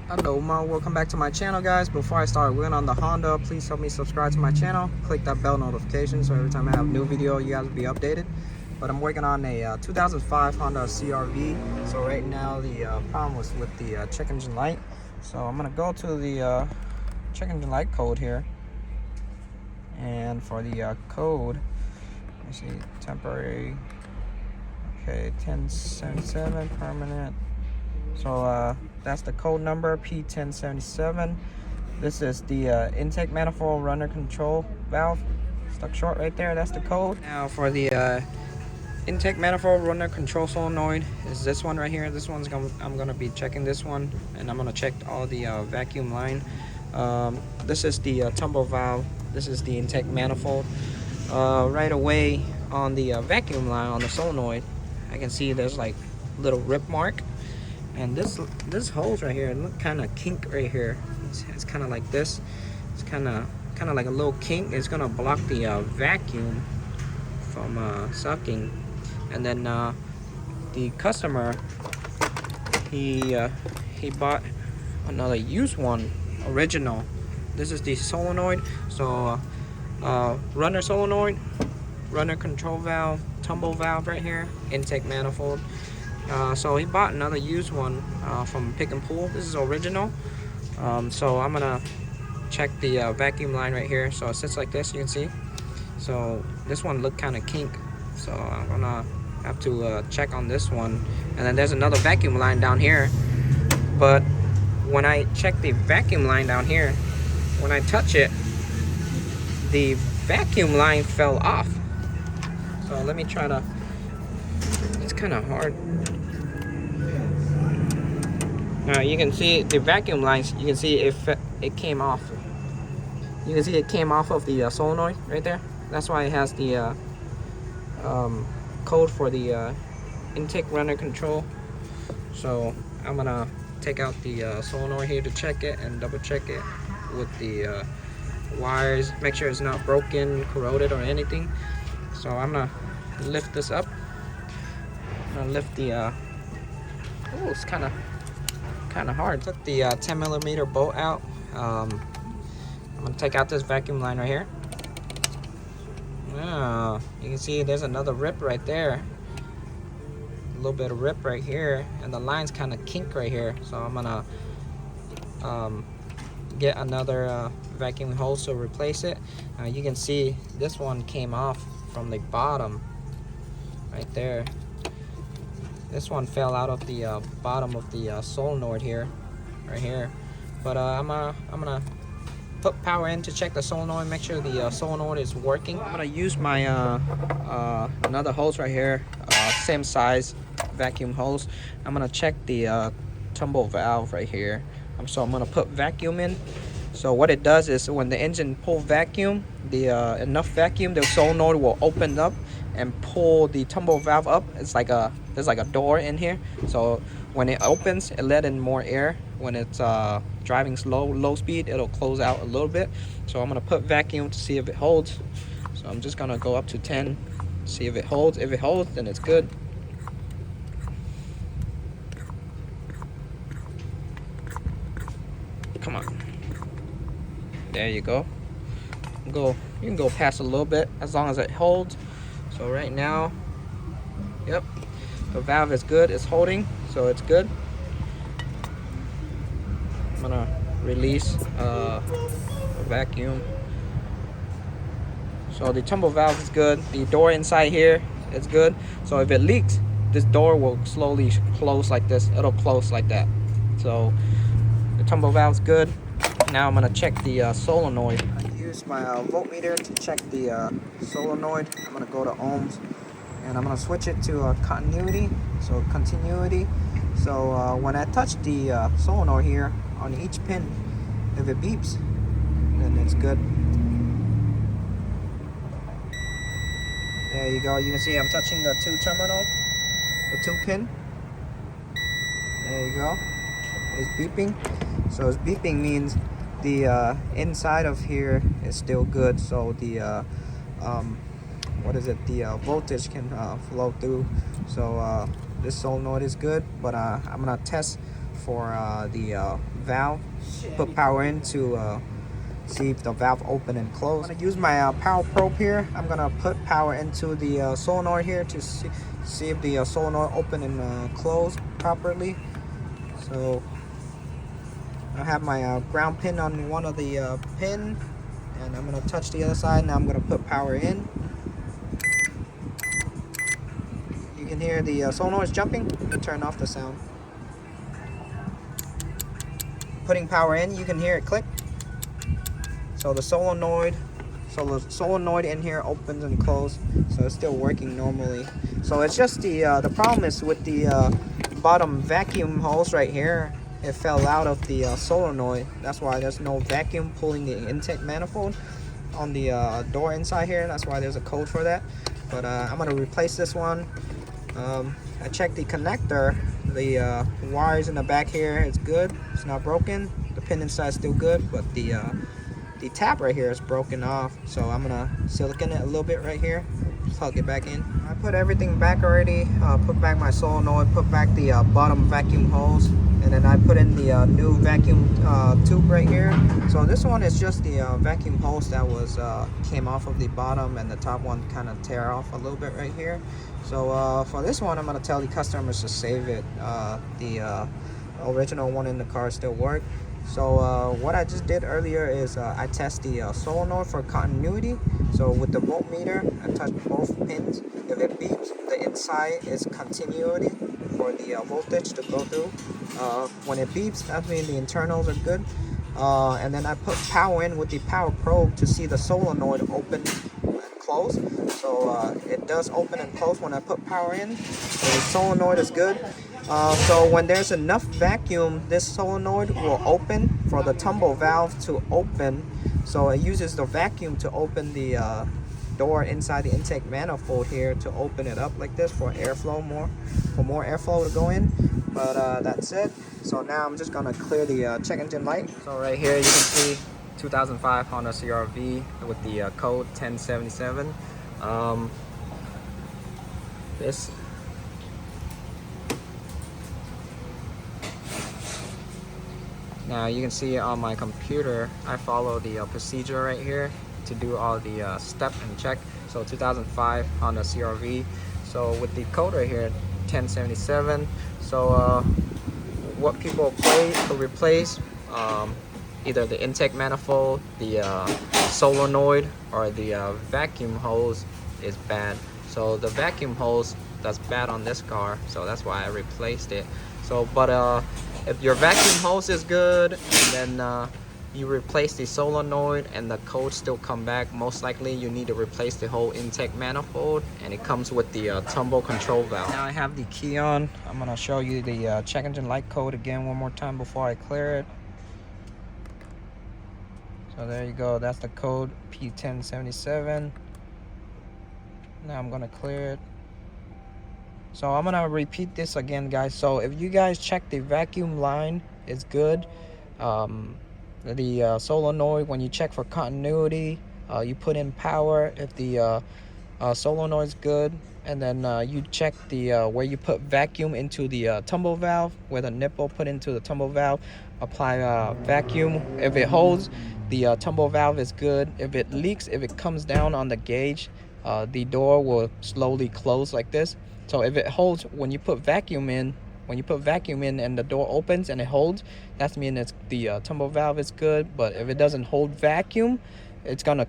Hello, welcome back to my channel, guys. Before I start working on the Honda, please help me subscribe to my channel. Click that bell notification so every time I have a new video, you guys will be updated. But I'm working on a 2005 Honda CRV. So right now the problem was with the check engine light. So I'm gonna go to the check engine light code here, and for the code, let me see, temporary. Okay, 1077 permanent. So that's the code number, P1077. This is the intake manifold runner control valve. Stuck short right there, that's the code. Now for the intake manifold runner control solenoid is this one right here. This one's I'm gonna be checking this one, and I'm gonna check all the vacuum line. This is the tumble valve. This is the intake manifold. Right away on the vacuum line on the solenoid, I can see there's like little rip mark. And this hose right here, look, kind of kink right here. It's kind of like this. It's kind of like a little kink. It's gonna block the vacuum from sucking. And then the customer, he bought another used one, original. This is the solenoid. So runner solenoid, runner control valve, tumble valve right here, intake manifold. So he bought another used one from Pick and Pull. This is original. So I'm gonna check the vacuum line right here. So it sits like this, you can see. So this one looked kind of kink. So I'm gonna have to check on this one. And then there's another vacuum line down here. But when I check the vacuum line down here, when I touch it, the vacuum line fell off. So let me try to, it's kind of hard. Now you can see the vacuum lines, you can see it came off. You can see it came off of the solenoid right there. That's why it has the code for the intake runner control. So I'm gonna take out the solenoid here to check it and double check it with the wires. Make sure it's not broken, corroded or anything. So I'm gonna lift this up. I'm gonna lift the oh, it's kind of hard. Took the 10mm bolt out. I'm gonna take out this vacuum line right here. You can see there's another rip right there. A little bit of rip right here, and the line's kind of kink right here. So I'm gonna get another vacuum hose to replace it. You can see this one came off from the bottom right there. This one fell out of the bottom of the solenoid here, right here. But I'm gonna put power in to check the solenoid, make sure the solenoid is working. I'm gonna use my another hose right here, same size vacuum hose. I'm gonna check the tumble valve right here. So I'm gonna put vacuum in. So what it does is when the engine pull vacuum, the enough vacuum, the solenoid will open up and pull the tumble valve up. It's like there's like a door in here. So when it opens, it let in more air. When it's driving low speed, it'll close out a little bit. So I'm gonna put vacuum to see if it holds. So I'm just gonna go up to 10, see if it holds. If it holds, then it's good. Come on. There you go. You can go past a little bit as long as it holds. So right now, yep, the valve is good. It's holding, so it's good. I'm gonna release the vacuum. So the tumble valve is good. The door inside here is good. So if it leaks, this door will slowly close like this. It'll close like that. So the tumble valve's good. Now I'm gonna check the solenoid. I use my voltmeter to check the solenoid. I'm gonna go to ohms, and I'm gonna switch it to continuity. So continuity. So when I touch the solenoid here on each pin, if it beeps, then it's good. There you go. You can see I'm touching the 2 terminal, the 2 pin. There you go. It's beeping. So it's beeping means the inside of here is still good. So the the voltage can flow through. So this solenoid is good, but I'm gonna test for the valve, put power in to see if the valve open and close. I'm gonna use my power probe here. I'm gonna put power into the solenoid here to see if the solenoid open and close properly. So I have my ground pin on one of the pin, and I'm gonna touch the other side. Now I'm gonna put power in. You can hear the solenoid jumping. Let me turn off the sound. Putting power in, you can hear it click. So the solenoid in here opens and closes, so it's still working normally. So it's just the problem is with the bottom vacuum hose right here. It fell out of the solenoid. That's why there's no vacuum pulling the intake manifold on the door inside here. That's why there's a code for that. But I'm gonna replace this one. I checked the connector. The wires in the back here is good. It's not broken. The pin inside is still good, but the tab right here is broken off. So I'm gonna silicone it a little bit right here. Plug it back in. I put everything back already. Put back my solenoid. Put back the bottom vacuum hose. And then I put in the new vacuum tube right here. So this one is just the vacuum hose that was came off of the bottom, and the top one kind of tear off a little bit right here. So for this one, I'm gonna tell the customers to save it. The original one in the car still works. So what I just did earlier is I test the solenoid for continuity. So with the voltmeter, I touched both pins. If it beeps, the inside is continuity for the voltage to go through. When it beeps, that means the internals are good. And then I put power in with the power probe to see the solenoid open and close. So it does open and close when I put power in. So the solenoid is good. So when there's enough vacuum, this solenoid will open for the tumble valve to open. So it uses the vacuum to open the door inside the intake manifold here to open it up like this for airflow, more airflow to go in. But that's it. So now I'm just gonna clear the check engine light. So right here you can see 2005 Honda CRV with the code 1077. This now you can see on my computer I follow the procedure right here to do all the step and check. So 2005 Honda CRV. So with the code right here 1077. So what people replace either the intake manifold, the solenoid, or the vacuum hose is bad. So the vacuum hose that's bad on this car, so that's why I replaced it. So but if your vacuum hose is good and then you replace the solenoid and the code still come back, most likely you need to replace the whole intake manifold, and it comes with the tumble control valve. Now I have the key on. I'm gonna show you the check engine light code again one more time before I clear it. So there you go, that's the code P1077. Now I'm gonna clear it. So I'm gonna repeat this again, guys. So if you guys check the vacuum line, it's good. The solenoid, when you check for continuity, you put in power if the solenoid is good, and then you check the where you put vacuum into the tumble valve, where the nipple put into the tumble valve, apply vacuum. If it holds, the tumble valve is good. If it leaks, if it comes down on the gauge, the door will slowly close like this. So if it holds, when you put vacuum in, and the door opens and it holds, that means it's the tumble valve is good. But if it doesn't hold vacuum, it's gonna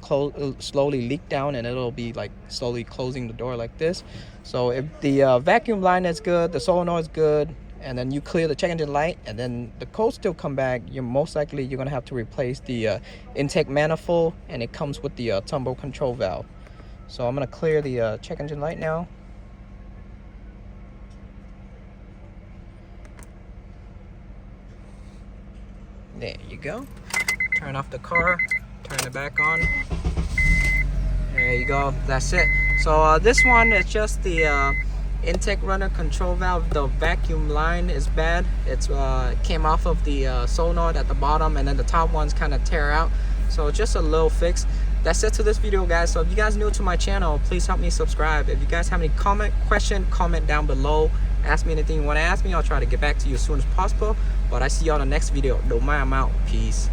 slowly leak down, and it'll be like slowly closing the door like this. So if the vacuum line is good, the solenoid is good, and then you clear the check engine light, and then the code still come back, you're gonna have to replace the intake manifold, and it comes with the tumble control valve. So I'm gonna clear the check engine light now. There you go. Turn off the car, turn it back on. There you go, that's it. So this one is just the intake runner control valve. The vacuum line is bad. It came off of the solenoid at the bottom, and then the top ones kind of tear out. So just a little fix. That's it to this video, guys. So if you guys new to my channel, please help me subscribe. If you guys have any comment down below. Ask me anything you want to ask me. I'll try to get back to you as soon as possible. But I see you on the next video. Don't mind, I'm out. Peace.